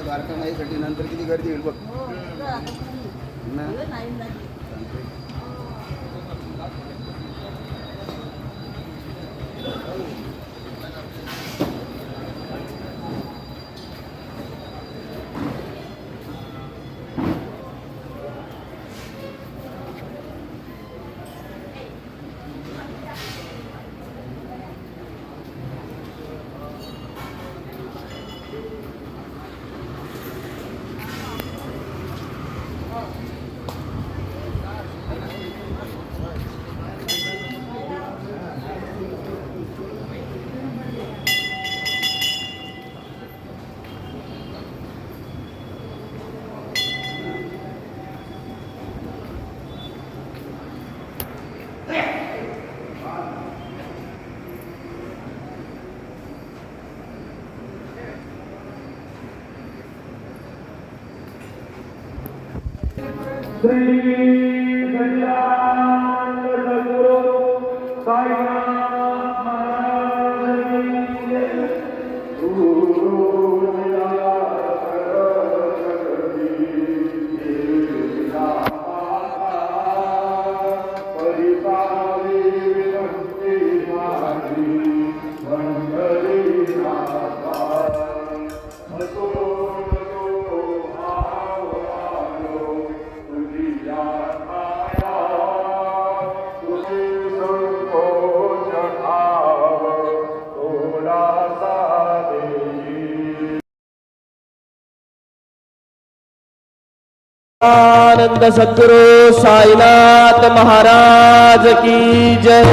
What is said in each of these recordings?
द्वारका माईसाठी नंतर किती गर्दी होईल बघ ना. श्री गजानन सद्गुरु साईनाथ महाराज की जय। आनंद सद्गुरु साईनाथ महाराज की जय।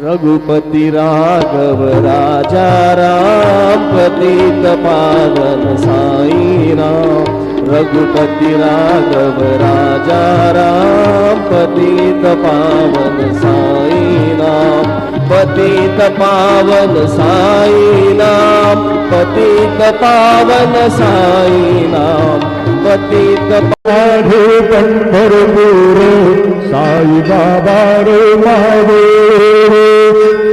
रघुपति राघव राजा राम पतित पावन साई राम। रघुपति राघव राजा राम पतित पावन साई नाम। पतित पावन साई नाम। पतित पावन साई नाम। पतित पाढे पंढरपूर साई बाबा रे मावे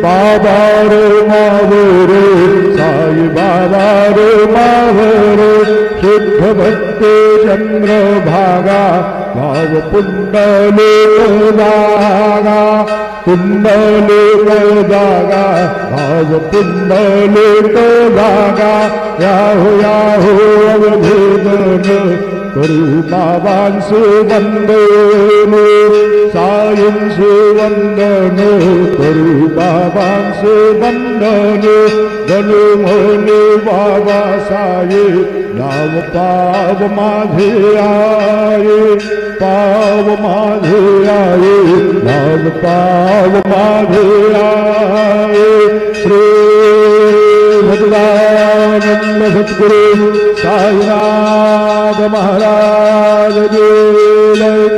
बाबा रे मावे रे साई बाबा रे मावे रे। शुद्ध भक्ते चंद्र भागा भाव पुंडलिक जागा। पुंडलिक जागा भाव पुंडलिक जागा। याहू याहू अवधेदन करू बाबांचे वंदन। साईंचे वंदन करू बाबांचे वंदन। गणू म्हणे बाबा साई नाव पाव माझे आये। पाव माझे आये नाव पाव माझे आये। श्री सच्चिदानंद सद्गुरु साईनाथ महाराज की जय।